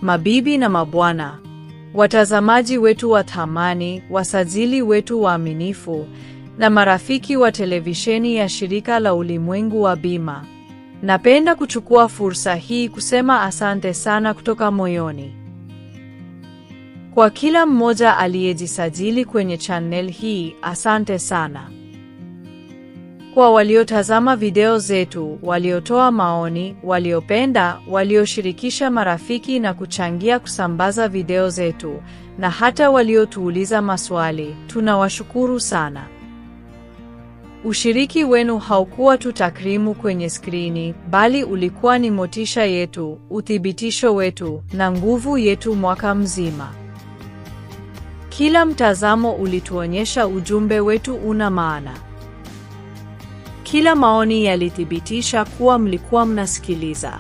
mabibi na mabwana, watazamaji wetu wa thamani, wasajili wetu waaminifu, na marafiki wa televisheni ya Shirika la Ulimwengu wa Bima. Napenda kuchukua fursa hii kusema asante sana kutoka moyoni kwa kila mmoja aliyejisajili kwenye channel hii. Asante sana kwa waliotazama video zetu, waliotoa maoni, waliopenda, walioshirikisha marafiki na kuchangia kusambaza video zetu, na hata waliotuuliza maswali. Tunawashukuru sana. Ushiriki wenu haukuwa tu takrimu kwenye skrini, bali ulikuwa ni motisha yetu, uthibitisho wetu, na nguvu yetu mwaka mzima. Kila mtazamo ulituonyesha ujumbe wetu una maana. Kila maoni yalithibitisha kuwa mlikuwa mnasikiliza.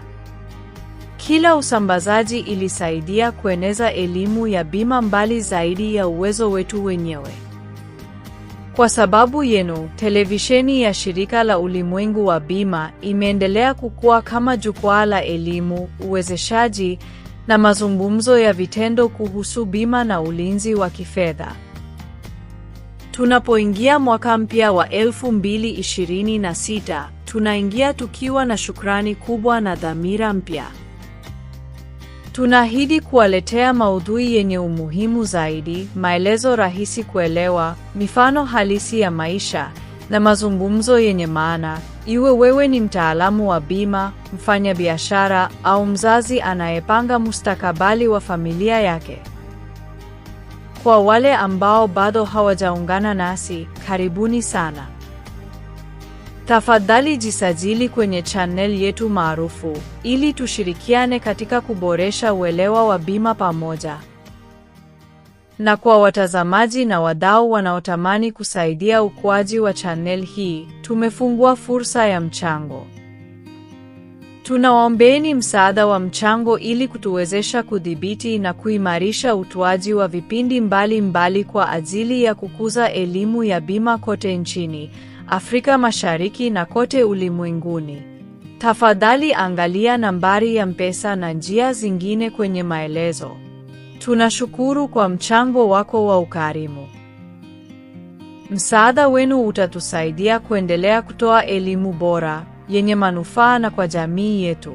Kila usambazaji ilisaidia kueneza elimu ya bima mbali zaidi ya uwezo wetu wenyewe. Kwa sababu yenu, televisheni ya Shirika la Ulimwengu wa Bima imeendelea kukua kama jukwaa la elimu, uwezeshaji, na mazungumzo ya vitendo kuhusu bima na ulinzi wa kifedha. Tunapoingia mwaka mpya wa 2026, tunaingia tukiwa na shukrani kubwa na dhamira mpya. Tunaahidi kuwaletea maudhui yenye umuhimu zaidi, maelezo rahisi kuelewa, mifano halisi ya maisha, na mazungumzo yenye maana, iwe wewe ni mtaalamu wa bima, mfanyabiashara, au mzazi anayepanga mustakabali wa familia yake. Kwa wale ambao bado hawajaungana nasi, karibuni sana. Tafadhali jisajili kwenye channel yetu maarufu, ili tushirikiane katika kuboresha uelewa wa bima pamoja. Na kwa watazamaji na wadau wanaotamani kusaidia ukuaji wa channel hii, tumefungua fursa ya mchango. Tunawaombeeni msaada wa mchango ili kutuwezesha kudhibiti na kuimarisha utoaji wa vipindi mbalimbali kwa ajili ya kukuza elimu ya bima kote nchini, Afrika Mashariki na kote ulimwenguni. Tafadhali angalia nambari ya M-Pesa na njia zingine kwenye maelezo. Tunashukuru kwa mchango wako wa ukarimu. Msaada wenu utatusaidia kuendelea kutoa elimu bora, yenye manufaa na kwa jamii yetu.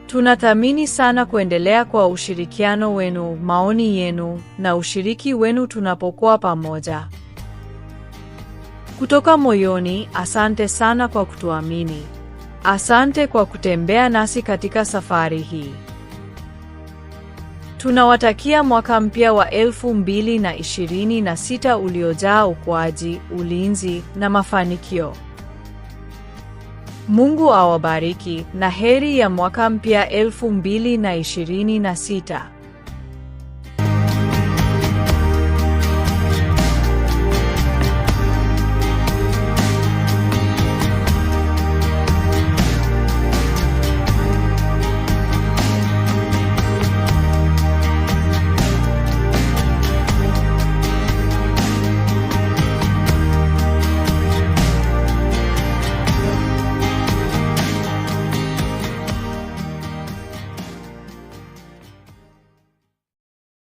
Tunathamini sana kuendelea kwa ushirikiano wenu, maoni yenu, na ushiriki wenu tunapokuwa pamoja. Kutoka moyoni, asante sana kwa kutuamini. Asante kwa kutembea nasi katika safari hii. Tunawatakia mwaka mpya wa 2026 uliojaa ukuaji, ulinzi, na mafanikio. Mungu awabariki, na heri ya mwaka mpya 2026.